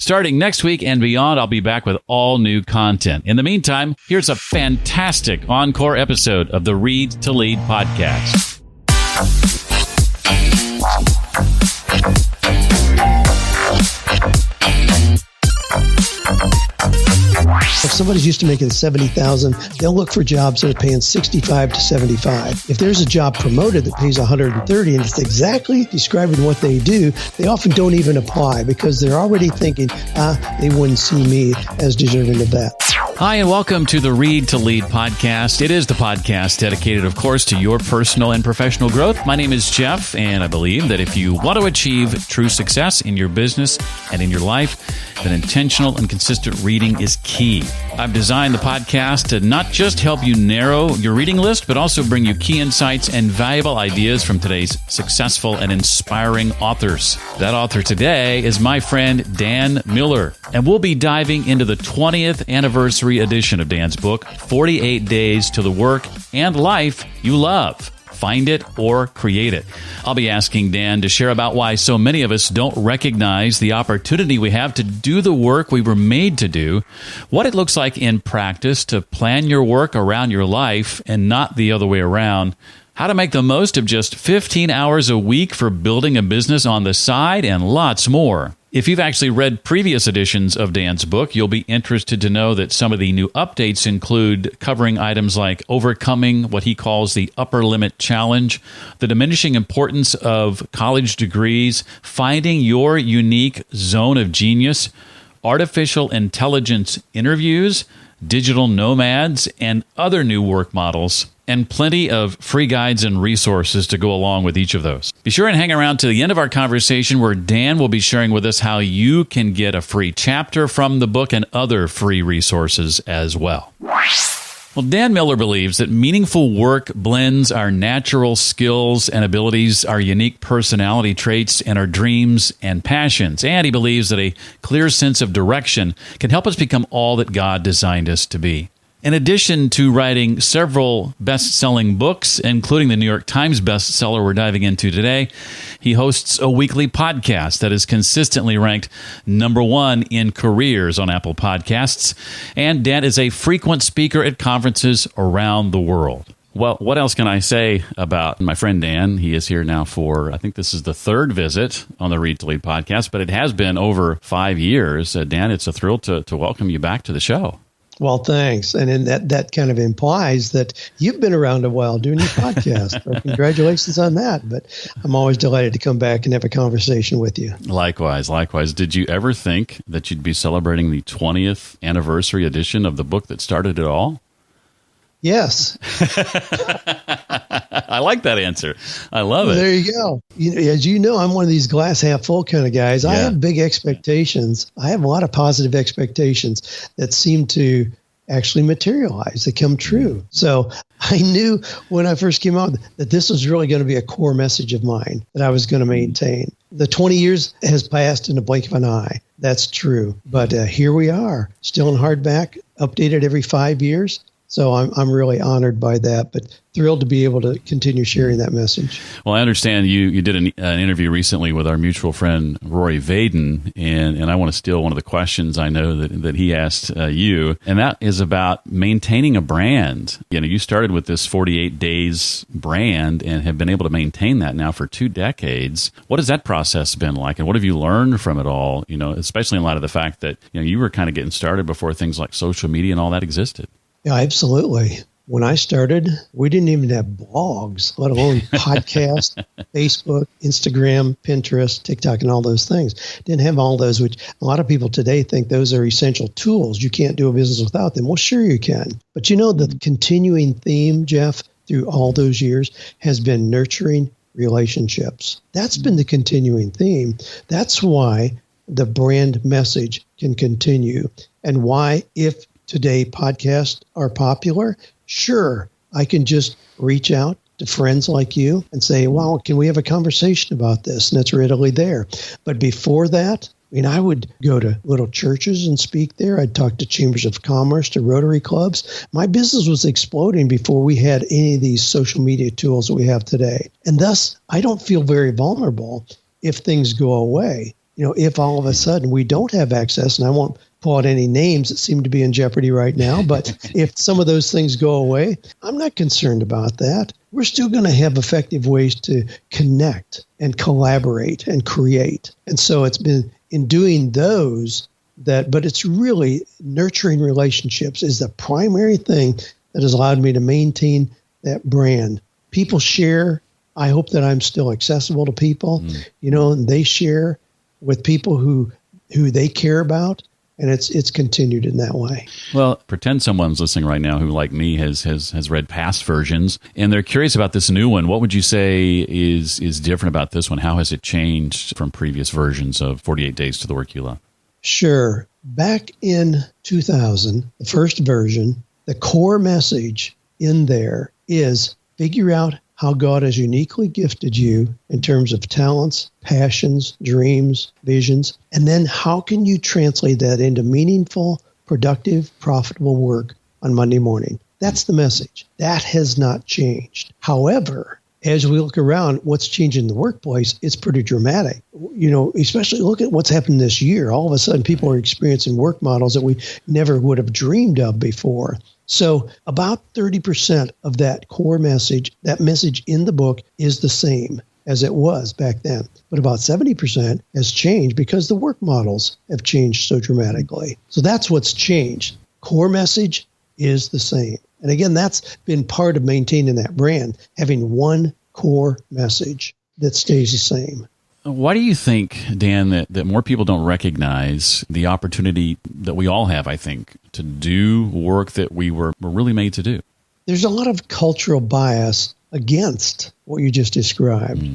Starting next week and beyond, I'll be back with all new content. In the meantime, here's a fantastic Encore episode of the Read to Lead podcast. If somebody's used to making $70,000, they'll look for jobs that are paying $65 to $75. If there's a job promoted that pays $130 and it's exactly describing what they do, they often don't even apply because they're already thinking, they wouldn't see me as deserving of that. Hi, and welcome to the Read to Lead podcast. It is the podcast dedicated, of course, to your personal and professional growth. My name is Jeff, and I believe that if you want to achieve true success in your business and in your life, then intentional and consistent reading is key. I've designed the podcast to not just help you narrow your reading list, but also bring you key insights and valuable ideas from today's successful and inspiring authors. That author today is my friend Dan Miller, and we'll be diving into the 20th anniversary edition of Dan's book, 48 Days to the Work and Life You Love. Find it or create it. I'll be asking Dan to share about why so many of us don't recognize the opportunity we have to do the work we were made to do, what it looks like in practice to plan your work around your life and not the other way around, how to make the most of just 15 hours a week for building a business on the side, and lots more. If you've actually read previous editions of Dan's book, you'll be interested to know that some of the new updates include covering items like overcoming what he calls the upper limit challenge, the diminishing importance of college degrees, finding your unique zone of genius, artificial intelligence interviews, digital nomads, and other new work models, and plenty of free guides and resources to go along with each of those. Be sure and hang around to the end of our conversation where Dan will be sharing with us how you can get a free chapter from the book and other free resources as well. Well, Dan Miller believes that meaningful work blends our natural skills and abilities, our unique personality traits, and our dreams and passions. And he believes that a clear sense of direction can help us become all that God designed us to be. In addition to writing several best-selling books, including the New York Times bestseller we're diving into today, he hosts a weekly podcast that is consistently ranked #1 in careers on Apple Podcasts. And Dan is a frequent speaker at conferences around the world. Well, what else can I say about my friend Dan? He is here now for, I think this is the third visit on the Read to Lead podcast, but it has been over 5 years. Dan, it's a thrill to welcome you back to the show. Well, thanks. And then that kind of implies that you've been around a while doing your podcast. So congratulations on that. But I'm always delighted to come back and have a conversation with you. Likewise. Did you ever think that you'd be celebrating the 20th anniversary edition of the book that started it all? Yes. I like that answer. I love it. There you go. As you know, I'm one of these glass half full kind of guys. Yeah. I have big expectations. I have a lot of positive expectations that seem to actually materialize, that come true. So I knew when I first came out that this was really going to be a core message of mine that I was going to maintain. The 20 years has passed in the blink of an eye. That's true. But here we are, still in hardback, updated every 5 years. So I'm really honored by that, but thrilled to be able to continue sharing that message. Well, I understand you did an interview recently with our mutual friend, Rory Vaden, and I want to steal one of the questions I know that he asked you, and that is about maintaining a brand. You know, you started with this 48 Days brand and have been able to maintain that now for 2 decades. What has that process been like, and what have you learned from it all, you know, especially in light of the fact that, you know, you were kind of getting started before things like social media and all that existed? Yeah, absolutely. When I started, we didn't even have blogs, let alone podcasts, Facebook, Instagram, Pinterest, TikTok, and all those things. Didn't have all those, which a lot of people today think those are essential tools. You can't do a business without them. Well, sure you can. But you know, the continuing theme, Jeff, through all those years has been nurturing relationships. That's been the continuing theme. That's why the brand message can continue, and why, if today podcasts are popular, sure, I can just reach out to friends like you and say, well, can we have a conversation about this? And it's readily there. But before that, I mean, I would go to little churches and speak there. I'd talk to chambers of commerce, to Rotary clubs. My business was exploding before we had any of these social media tools that we have today. And thus, I don't feel very vulnerable if things go away. if all of a sudden we don't have access, and I won't pull out any names that seem to be in jeopardy right now, but if some of those things go away, I'm not concerned about that. We're still going to have effective ways to connect and collaborate and create. And so it's been in doing those but it's really nurturing relationships is the primary thing that has allowed me to maintain that brand. People share. I hope that I'm still accessible to people, and they share with people who they care about. And it's continued in that way. Well, pretend someone's listening right now who, like me, has read past versions, and they're curious about this new one. What would you say is different about this one? How has it changed from previous versions of 48 Days to the Work You Love? Sure. Back in 2000, the first version, the core message in there is figure out how God has uniquely gifted you in terms of talents, passions, dreams, visions, and then how can you translate that into meaningful, productive, profitable work on Monday morning? That's the message. That has not changed. However, as we look around, what's changing in the workplace, it's pretty dramatic. Especially look at what's happened this year. All of a sudden, people are experiencing work models that we never would have dreamed of before. So about 30% of that core message, that message in the book is the same as it was back then. But about 70% has changed because the work models have changed so dramatically. So that's what's changed. Core message is the same. And again, that's been part of maintaining that brand, having one core message that stays the same. Why do you think, Dan, that more people don't recognize the opportunity that we all have, I think, to do work that we were really made to do? There's a lot of cultural bias against what you just described.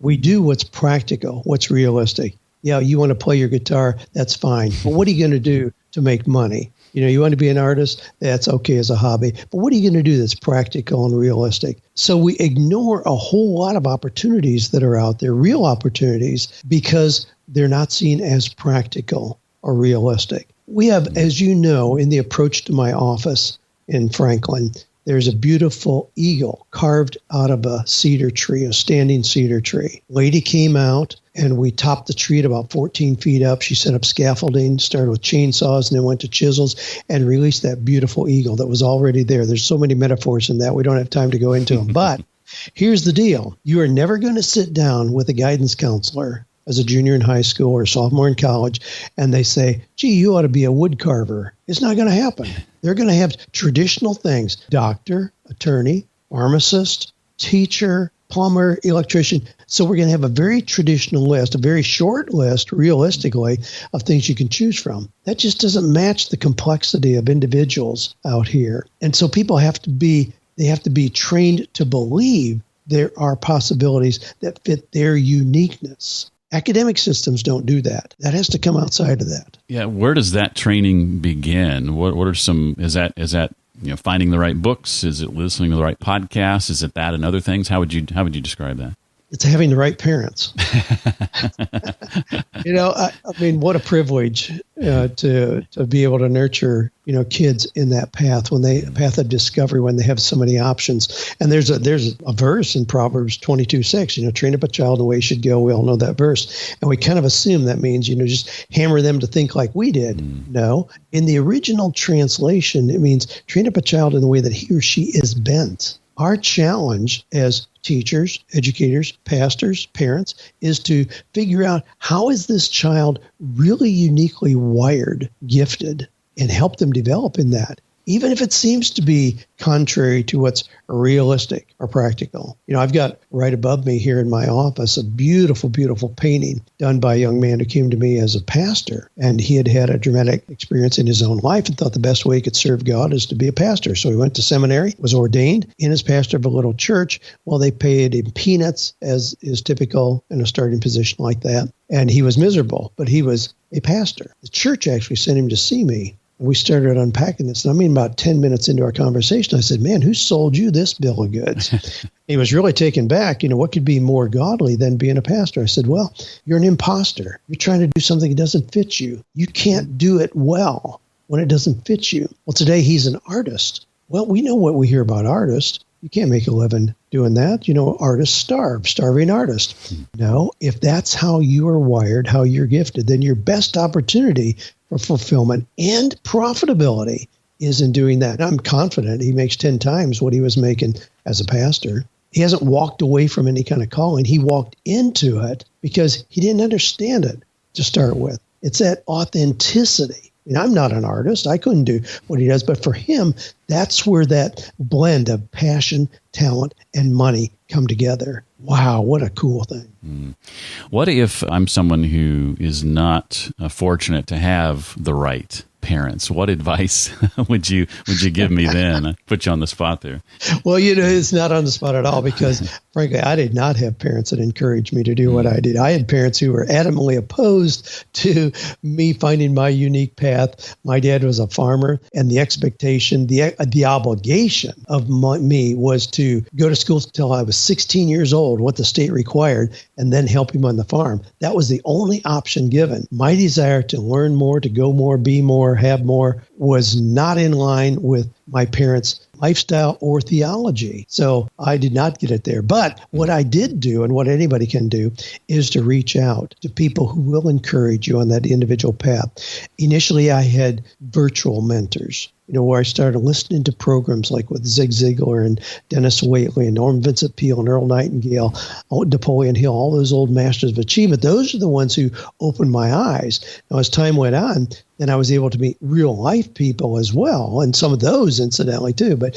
We do what's practical, what's realistic. Yeah, you want to play your guitar, that's fine. But what are you going to do to make money? You want to be an artist, that's okay as a hobby. But what are you going to do that's practical and realistic? So we ignore a whole lot of opportunities that are out there, real opportunities, because they're not seen as practical or realistic. We have, as you know, in the approach to my office in Franklin, there's a beautiful eagle carved out of a cedar tree, a standing cedar tree. Lady came out and we topped the tree at about 14 feet up. She set up scaffolding, started with chainsaws, and then went to chisels and released that beautiful eagle that was already there. There's so many metaphors in that. We don't have time to go into them. But here's the deal. You are never going to sit down with a guidance counselor as a junior in high school or sophomore in college, and they say, gee, you ought to be a wood carver. It's not going to happen. They're going to have traditional things: doctor, attorney, pharmacist, teacher, plumber, electrician. So we're going to have a very traditional list, a very short list, realistically, of things you can choose from. That just doesn't match the complexity of individuals out here. And so people have to be trained to believe there are possibilities that fit their uniqueness. Academic systems don't do that. That has to come outside of that. Yeah, where does that training begin? What are some? Is that finding the right books? Is it listening to the right podcasts? Is it that and other things? How would you describe that? It's having the right parents. I mean, what a privilege to be able to nurture, kids in that path path of discovery when they have so many options. And there's a verse in Proverbs 22:6, train up a child in the way he should go. We all know that verse. And we kind of assume that means, just hammer them to think like we did. No, in the original translation, it means train up a child in the way that he or she is bent. Our challenge as teachers, educators, pastors, parents is to figure out how is this child really uniquely wired, gifted, and help them develop in that, even if it seems to be contrary to what's realistic or practical. I've got right above me here in my office a beautiful, beautiful painting done by a young man who came to me as a pastor. And he had had a dramatic experience in his own life and thought the best way he could serve God is to be a pastor. So he went to seminary, was ordained, and as pastor of a little church. Well, they paid him peanuts, as is typical in a starting position like that. And he was miserable, but he was a pastor. The church actually sent him to see me. We started unpacking this. And about 10 minutes into our conversation, I said, man, who sold you this bill of goods? He was really taken back. What could be more godly than being a pastor? I said, well, you're an imposter. You're trying to do something that doesn't fit you. You can't do it well when it doesn't fit you. Well, today he's an artist. Well, we know what we hear about artists. You can't make a living doing that. Artists starve, starving artist. No, if that's how you are wired, how you're gifted, then your best opportunity for fulfillment and profitability is in doing that. I'm confident he makes 10 times what he was making as a pastor. He hasn't walked away from any kind of calling. He walked into it because he didn't understand it to start with. It's that authenticity. I'm not an artist. I couldn't do what he does. But for him, that's where that blend of passion, talent, and money come together. Wow, what a cool thing. What if I'm someone who is not fortunate to have the right parents? What advice would you give me then? I put you on the spot there. Well, it's not on the spot at all because, frankly, I did not have parents that encouraged me to do what I did. I had parents who were adamantly opposed to me finding my unique path. My dad was a farmer, and the expectation, the obligation of me was to go to school until I was 16 years old, what the state required, and then help him on the farm. That was the only option given. My desire to learn more, to go more, be more, have more was not in line with my parents' lifestyle or theology. So I did not get it there. But what I did do, and what anybody can do, is to reach out to people who will encourage you on that individual path. Initially, I had virtual mentors, where I started listening to programs like with Zig Ziglar and Dennis Waitley and Norman Vincent Peale and Earl Nightingale, Napoleon Hill, all those old masters of achievement. Those are the ones who opened my eyes. Now, as time went on, then I was able to meet real life people as well, and some of those incidentally too, but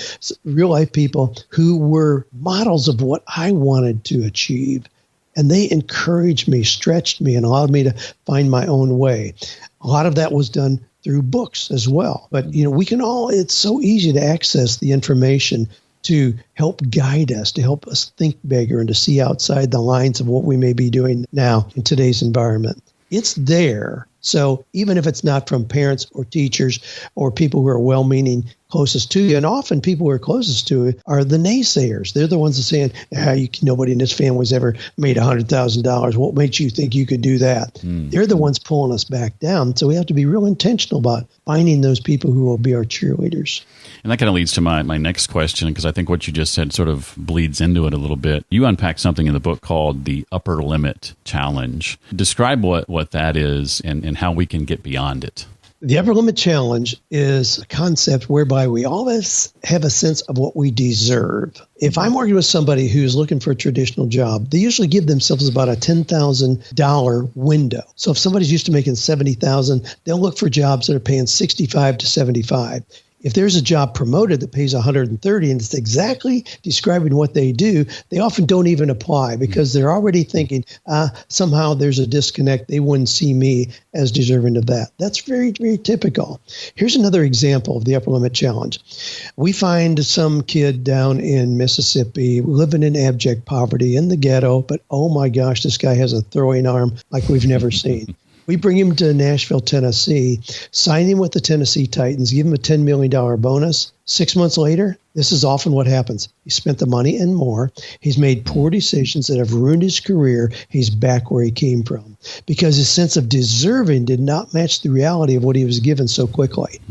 real life people who were models of what I wanted to achieve. And they encouraged me, stretched me, and allowed me to find my own way. A lot of that was done through books as well. But, it's so easy to access the information to help guide us, to help us think bigger and to see outside the lines of what we may be doing now in today's environment. It's there. So even if it's not from parents or teachers or people who are well-meaning closest to you, and often people who are closest to it are the naysayers. They're the ones that are saying, nobody in this family's ever made $100,000. What makes you think you could do that? They're the ones pulling us back down. So we have to be real intentional about finding those people who will be our cheerleaders. And that kind of leads to my next question, because I think what you just said sort of bleeds into it a little bit. You unpack something in the book called the Upper Limit Challenge. Describe what that is and how we can get beyond it. The Upper Limit Challenge is a concept whereby we always have a sense of what we deserve. If I'm working with somebody who's looking for a traditional job, they usually give themselves about a $10,000 window. So if somebody's used to making $70,000, they'll look for jobs that are paying $65,000 to $75,000. If there's a job promoted that pays $130,000 and it's exactly describing what they do, they often don't even apply because they're already thinking, somehow there's a disconnect. They wouldn't see me as deserving of that. That's very, very typical. Here's another example of the Upper Limit Challenge. We find some kid down in Mississippi living in abject poverty in the ghetto, but oh my gosh, this guy has a throwing arm like we've never seen. We bring him to Nashville, Tennessee, sign him with the Tennessee Titans, give him a $10 million bonus. 6 months later, this is often what happens. He spent the money and more. He's made poor decisions that have ruined his career. He's back where he came from because his sense of deserving did not match the reality of what he was given so quickly.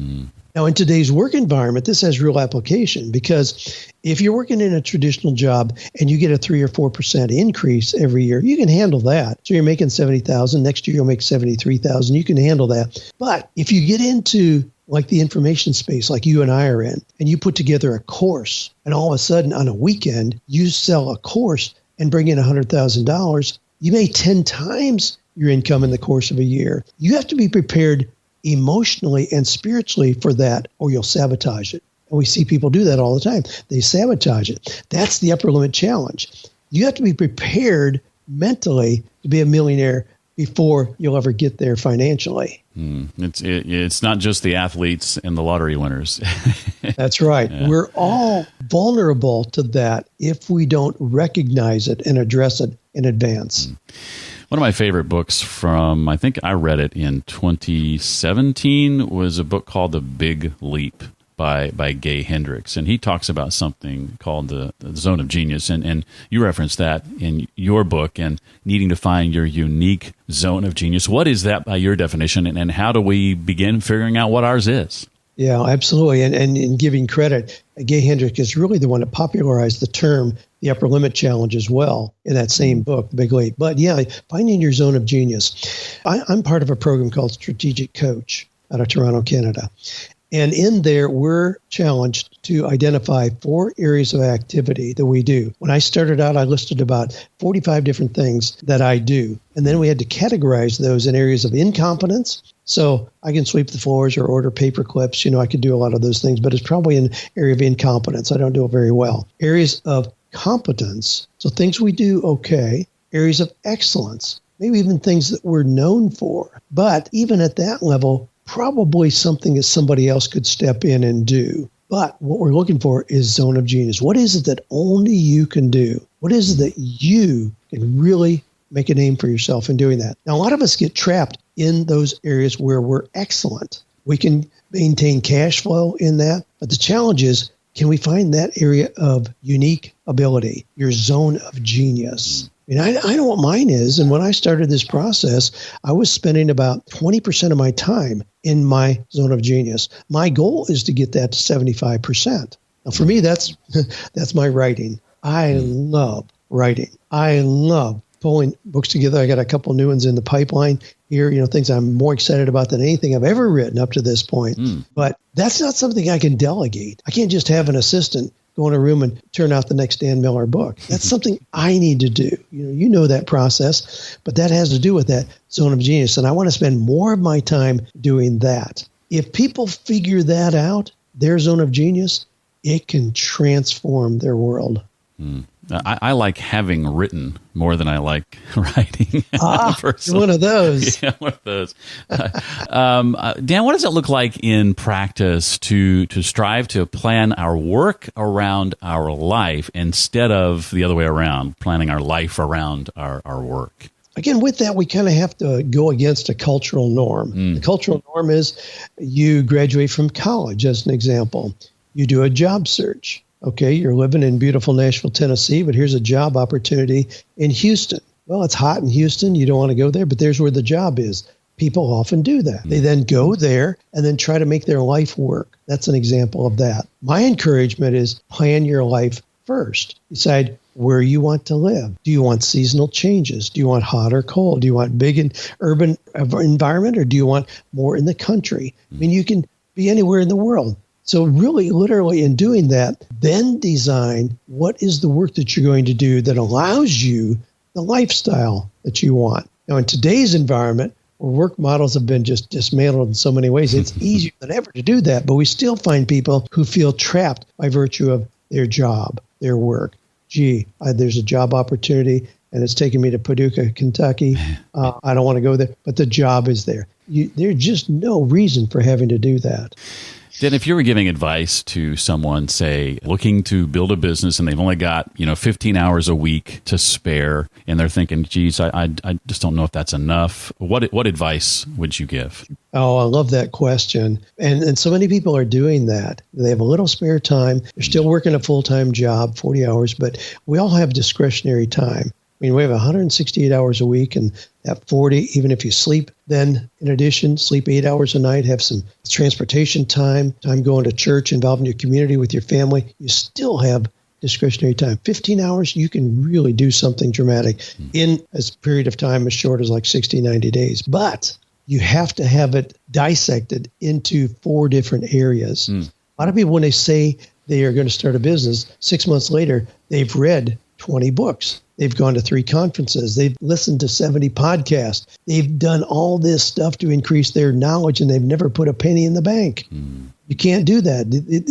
Now, in today's work environment, this has real application because if you're working in a traditional job and you get a 3 or 4% increase every year, you can handle that. So you're making $70,000. Next year, you'll make $73,000. You can handle that. But if you get into like the information space like you and I are in, and you put together a course, and all of a sudden on a weekend, you sell a course and bring in $100,000, you make 10 times your income in the course of a year. You have to be prepared emotionally and spiritually for that, or you'll sabotage it. And we see people do that all the time. They sabotage it. That's the Upper Limit Challenge. You have to be prepared mentally to be a millionaire before you'll ever get there financially. It's not just the athletes and the lottery winners. That's right. Yeah. We're all vulnerable to that if we don't recognize it and address it in advance. One of my favorite books from, I think I read it in 2017, was a book called The Big Leap by Gay Hendricks. And he talks about something called the zone of genius. And you referenced that in your book and needing to find your unique zone of genius. What is that by your definition? And how do we begin figuring out what ours is? Yeah, absolutely. And in giving credit, Gay Hendrick is really the one that popularized the term, the upper limit challenge as well, in that same book, The Big Leap. But yeah, finding your zone of genius. I'm part of a program called Strategic Coach out of Toronto, Canada. And in there, we're challenged to identify 4 areas of activity that we do. When I started out, I listed about 45 different things that I do. And then we had to categorize those in areas of incompetence. So I can sweep the floors or order paper clips. I could do a lot of those things, but it's probably an area of incompetence. I don't do it very well. Areas of competence, so things we do okay. Areas of excellence, maybe even things that we're known for. But even at that level, probably something that somebody else could step in and do. But what we're looking for is zone of genius. What is it that only you can do? What is it that you can really make a name for yourself in doing that? Now, a lot of us get trapped in those areas where we're excellent. We can maintain cash flow in that. But the challenge is, can we find that area of unique ability, your zone of genius? I know what mine is. And when I started this process, I was spending about 20% of my time in my zone of genius. My goal is to get that to 75%. Now, for me, that's my writing. I love writing. I love pulling books together. I got a couple new ones in the pipeline here, things I'm more excited about than anything I've ever written up to this point. But that's not something I can delegate. I can't just have an assistant go in a room and turn out the next Dan Miller book. That's something I need to do. You know that process, but that has to do with that zone of genius. And I want to spend more of my time doing that. If people figure that out, their zone of genius, it can transform their world. I like having written more than I like writing. You're one of those. Yeah, one of those. Dan, what does it look like in practice to strive to plan our work around our life instead of the other way around, planning our life around our work? Again, with that, we kind of have to go against a cultural norm. The cultural norm is you graduate from college, as an example. You do a job search. Okay, you're living in beautiful Nashville, Tennessee, but here's a job opportunity in Houston. Well, it's hot in Houston. You don't want to go there, but there's where the job is. People often do that. They then go there and then try to make their life work. That's an example of that. My encouragement is plan your life first. Decide where you want to live. Do you want seasonal changes? Do you want hot or cold? Do you want big and urban environment, or do you want more in the country? I mean, you can be anywhere in the world. So really, literally, in doing that, then design what is the work that you're going to do that allows you the lifestyle that you want. Now, in today's environment, where work models have been just dismantled in so many ways, it's easier than ever to do that. But we still find people who feel trapped by virtue of their job, their work. There's a job opportunity, and it's taking me to Paducah, Kentucky. I don't want to go there, but the job is there. There's just no reason for having to do that. Then if you were giving advice to someone, say, looking to build a business and they've only got, 15 hours a week to spare, and they're thinking, geez, I just don't know if that's enough. What advice would you give? Oh, I love that question. And so many people are doing that. They have a little spare time. They're still working a full-time job, 40 hours, but we all have discretionary time. I mean, we have 168 hours a week, and that 40, even if you sleep, then in addition, sleep 8 hours a night, have some transportation time going to church, involved in your community with your family, you still have discretionary time. 15 hours, you can really do something dramatic in a period of time as short as like 60, 90 days. But you have to have it dissected into 4 different areas. A lot of people, when they say they are going to start a business, 6 months later, they've read 20 books. They've gone to 3 conferences. They've listened to 70 podcasts. They've done all this stuff to increase their knowledge, and they've never put a penny in the bank. You can't do that.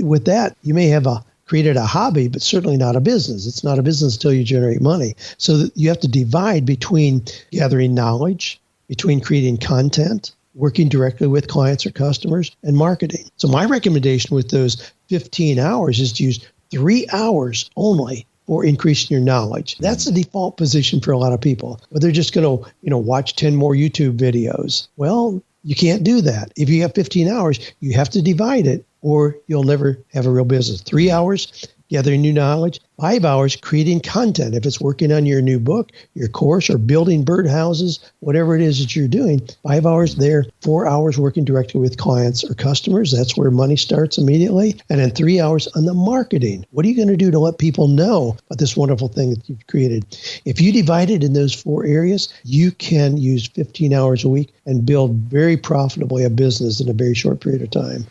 With that, you may have created a hobby, but certainly not a business. It's not a business until you generate money. So you have to divide between gathering knowledge, between creating content, working directly with clients or customers, and marketing. So my recommendation with those 15 hours is to use 3 hours only for increasing your knowledge. That's the default position for a lot of people. But they're just going to, watch 10 more YouTube videos. Well, you can't do that. If you have 15 hours, you have to divide it, or you'll never have a real business. 3 hours gathering new knowledge, 5 hours creating content. If it's working on your new book, your course, or building birdhouses, whatever it is that you're doing, 5 hours there, 4 hours working directly with clients or customers. That's where money starts immediately. And then 3 hours on the marketing. What are you going to do to let people know about this wonderful thing that you've created? If you divide it in those 4 areas, you can use 15 hours a week and build very profitably a business in a very short period of time.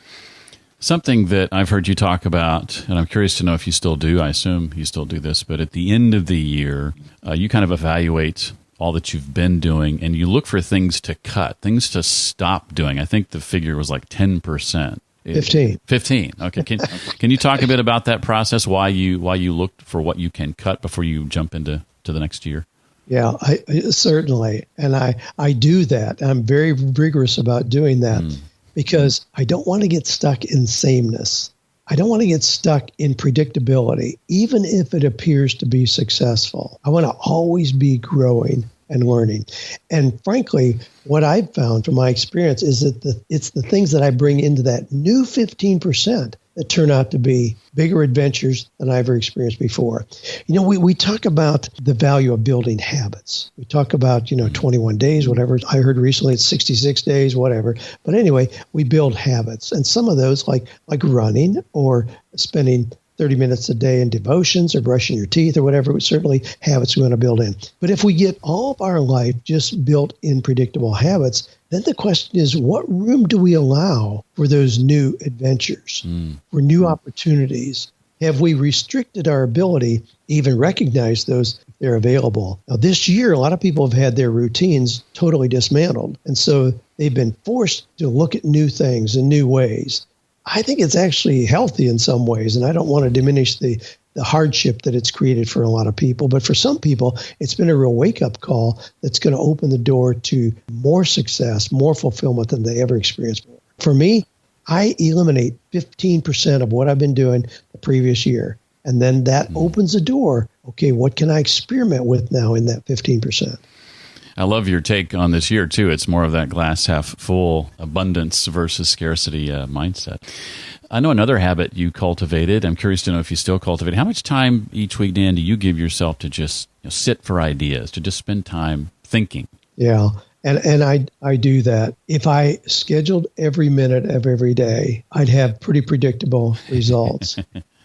Something that I've heard you talk about, and I'm curious to know if you still do, I assume you still do this, but at the end of the year, you kind of evaluate all that you've been doing, and you look for things to cut, things to stop doing. I think the figure was like 10%. 15. Okay. Can you talk a bit about that process, why you looked for what you can cut before you jump into the next year? Yeah, I certainly. And I do that. I'm very rigorous about doing that. Because I don't want to get stuck in sameness. I don't want to get stuck in predictability, even if it appears to be successful. I want to always be growing and learning. And frankly, what I've found from my experience is that it's the things that I bring into that new 15% that turn out to be bigger adventures than I ever experienced before. We talk about the value of building habits. We talk about, 21 days, whatever. I heard recently it's 66 days, whatever. But anyway, we build habits. And some of those, like running or spending 30 minutes a day in devotions or brushing your teeth or whatever, certainly habits we want to build in. But if we get all of our life just built in predictable habits, then the question is, what room do we allow for those new adventures, for new opportunities? Have we restricted our ability to even recognize those if they're available? Now, this year, a lot of people have had their routines totally dismantled. And so they've been forced to look at new things in new ways. I think it's actually healthy in some ways, and I don't want to diminish the hardship that it's created for a lot of people. But for some people, it's been a real wake-up call that's going to open the door to more success, more fulfillment than they ever experienced before. For me, I eliminate 15% of what I've been doing the previous year. And then that opens the door. Okay, what can I experiment with now in that 15%? I love your take on this year, too. It's more of that glass half full abundance versus scarcity mindset. I know another habit you cultivated. I'm curious to know if you still cultivate. How much time each week, Dan, do you give yourself to just sit for ideas, to just spend time thinking? Yeah, and I do that. If I scheduled every minute of every day, I'd have pretty predictable results.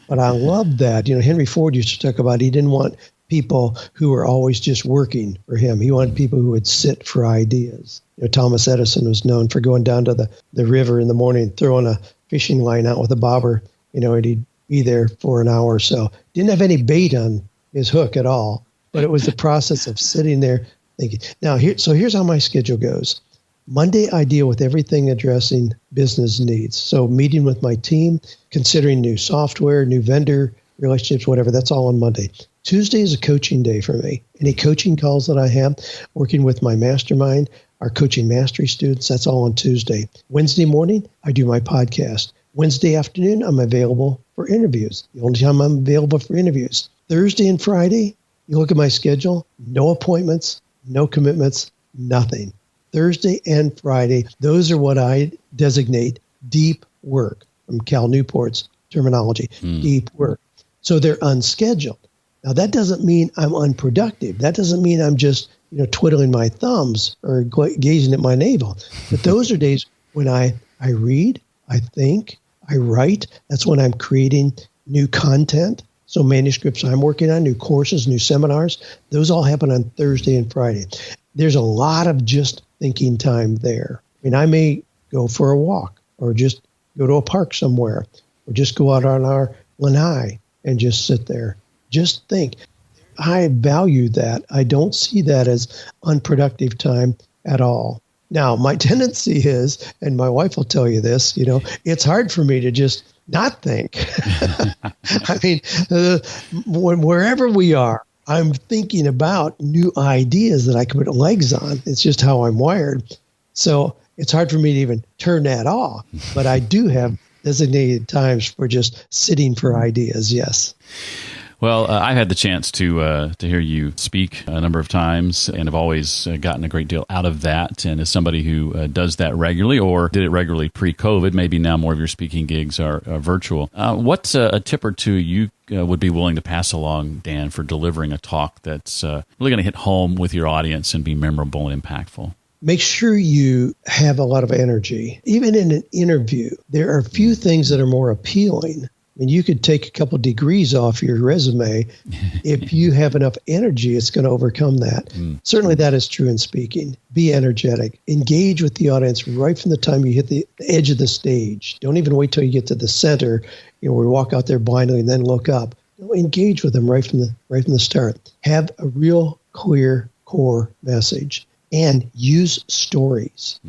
But I love that. Henry Ford used to talk about he didn't want people who were always just working for him. He wanted people who would sit for ideas. Thomas Edison was known for going down to the river in the morning, throwing a fishing line out with a bobber, and he'd be there for an hour or so. Didn't have any bait on his hook at all, but it was the process of sitting there thinking. Now, here's how my schedule goes. Monday, I deal with everything addressing business needs. So meeting with my team, considering new software, new vendor relationships, whatever, that's all on Monday. Tuesday is a coaching day for me. Any coaching calls that I have, working with my mastermind, our coaching mastery students, that's all on Tuesday. Wednesday morning, I do my podcast. Wednesday afternoon, I'm available for interviews. The only time I'm available for interviews. Thursday and Friday, you look at my schedule, no appointments, no commitments, nothing. Thursday and Friday, those are what I designate deep work, from Cal Newport's terminology, deep work. So they're unscheduled. Now, that doesn't mean I'm unproductive. That doesn't mean I'm just, twiddling my thumbs or gazing at my navel. But those are days when I read, I think, I write. That's when I'm creating new content. So manuscripts I'm working on, new courses, new seminars, those all happen on Thursday and Friday. There's a lot of just thinking time there. I may go for a walk or just go to a park somewhere or just go out on our lanai and just sit there. Just think. I value that. I don't see that as unproductive time at all. Now, my tendency is, and my wife will tell you this, it's hard for me to just not think. Wherever we are, I'm thinking about new ideas that I can put legs on. It's just how I'm wired. So it's hard for me to even turn that off. But I do have designated times for just sitting for ideas, yes. Well, I've had the chance to hear you speak a number of times and have always gotten a great deal out of that. And as somebody who does that regularly or did it regularly pre-COVID, maybe now more of your speaking gigs are virtual. What's a tip or two you would be willing to pass along, Dan, for delivering a talk that's really going to hit home with your audience and be memorable and impactful? Make sure you have a lot of energy. Even in an interview, there are a few things that are more appealing. I mean, you could take a couple degrees off your resume. If you have enough energy, it's going to overcome that. Certainly that is true in speaking. Be energetic. Engage with the audience right from the time you hit the edge of the stage. Don't even wait till you get to the center, we walk out there blindly and then look up. Engage with them right from the start. Have a real clear core message and use stories.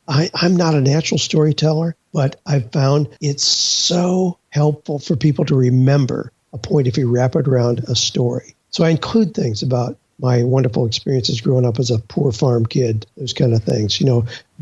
I'm not a natural storyteller, but I've found it's so helpful for people to remember a point if you wrap it around a story. So I include things about my wonderful experiences growing up as a poor farm kid, those kind of things,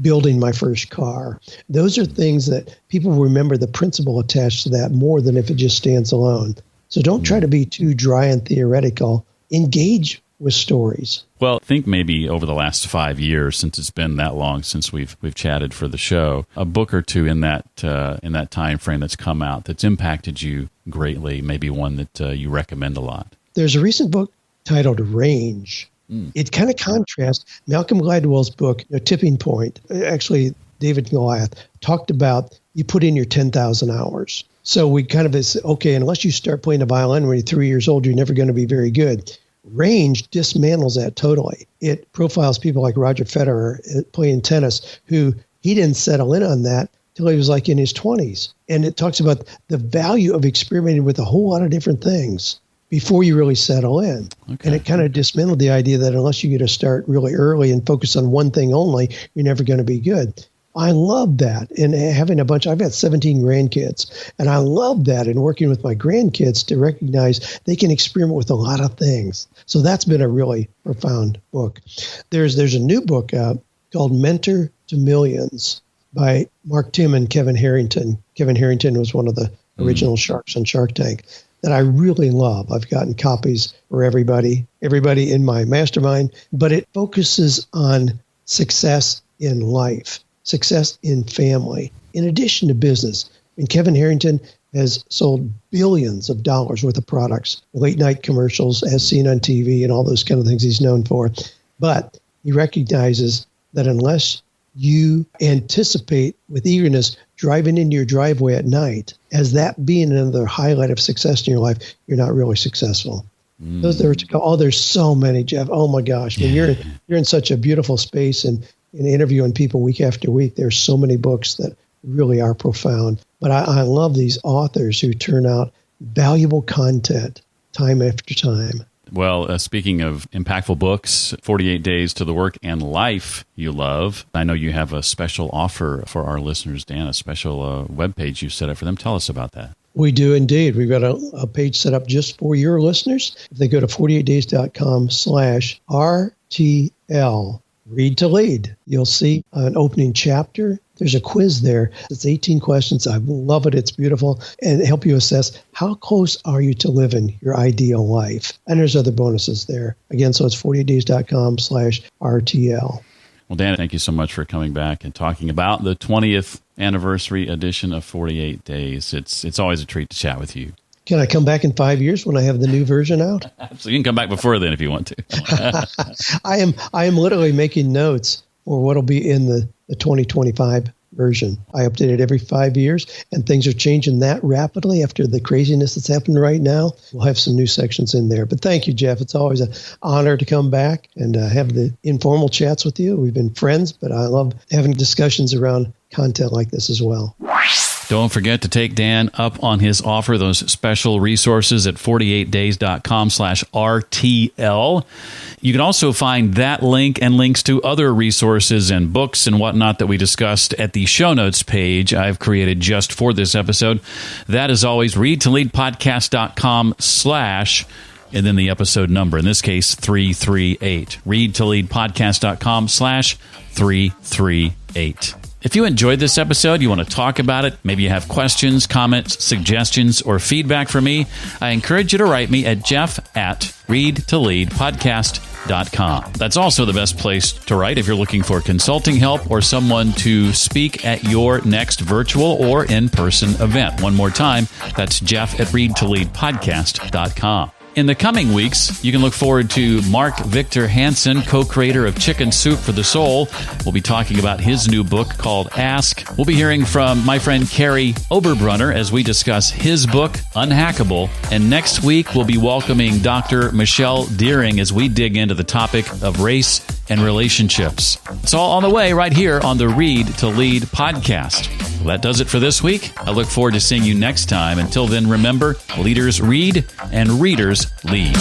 building my first car. Those are things that people remember the principle attached to that more than if it just stands alone. So don't try to be too dry and theoretical. Engage with stories. Well, I think maybe over the last 5 years, since it's been that long since we've chatted for the show, a book or two in that time frame that's come out that's impacted you greatly, maybe one that you recommend a lot. There's a recent book titled Range. It kind of contrasts Malcolm Gladwell's book, Tipping Point. Actually, David and Goliath talked about you put in your 10,000 hours. So we kind of say, okay, unless you start playing the violin when you're 3 years old, you're never going to be very good. Range dismantles that totally. It profiles people like Roger Federer playing tennis, who he didn't settle in on that till he was like in his 20s. And it talks about the value of experimenting with a whole lot of different things before you really settle in. Okay. And it kind of dismantled the idea that unless you get to start really early and focus on one thing only, you're never going to be good. I love that. And having I've got 17 grandkids, and I love that in working with my grandkids to recognize they can experiment with a lot of things. So that's been a really profound book. There's a new book out called Mentor to Millions by Mark Tim and Kevin Harrington. Kevin Harrington was one of the original sharks on Shark Tank that I really love. I've gotten copies for everybody in my mastermind, but it focuses on success in life. Success in family, in addition to business. And Kevin Harrington has sold billions of dollars worth of products, late night commercials, as seen on TV, and all those kind of things he's known for. But he recognizes that unless you anticipate with eagerness driving into your driveway at night as that being another highlight of success in your life, you're not really successful. There's so many, Jeff. Oh my gosh. When you're in such a beautiful space and interviewing people week after week, there's so many books that really are profound. But I love these authors who turn out valuable content time after time. Well, speaking of impactful books, 48 Days to the Work and Life you love. I know you have a special offer for our listeners, Dan, a special webpage you set up for them. Tell us about that. We do indeed. We've got a page set up just for your listeners. If they go to 48days.com/RTL, Read to Lead, you'll see an opening chapter. There's a quiz there. It's 18 questions. I love it. It's beautiful. And help you assess how close are you to living your ideal life. And there's other bonuses there. Again, so it's 48days.com/RTL. Well, Dan, thank you so much for coming back and talking about the 20th anniversary edition of 48 Days. It's always a treat to chat with you. Can I come back in 5 years when I have the new version out? So you can come back before then if you want to. I am literally making notes for what'll be in the 2025 version. I update it every 5 years, and things are changing that rapidly after the craziness that's happening right now. We'll have some new sections in there. But thank you, Jeff. It's always an honor to come back and have the informal chats with you. We've been friends, but I love having discussions around content like this as well. Don't forget to take Dan up on his offer, those special resources at 48days.com/RTL. You can also find that link and links to other resources and books and whatnot that we discussed at the show notes page I've created just for this episode. That is always readtoleadpodcast.com/ and then the episode number, in this case, 338. readtoleadpodcast.com/338. If you enjoyed this episode, you want to talk about it, maybe you have questions, comments, suggestions, or feedback for me, I encourage you to write me at jeff@readtoleadpodcast.com. That's also the best place to write if you're looking for consulting help or someone to speak at your next virtual or in-person event. One more time, that's jeff@readtoleadpodcast.com. In the coming weeks, you can look forward to Mark Victor Hansen, co-creator of Chicken Soup for the Soul. We'll be talking about his new book called Ask. We'll be hearing from my friend Carrie Oberbrunner as we discuss his book, Unhackable. And next week, we'll be welcoming Dr. Michelle Deering as we dig into the topic of race and relationships. It's all on the way right here on the Read to Lead podcast. Well, that does it for this week. I look forward to seeing you next time. Until then, remember, leaders read and readers lead.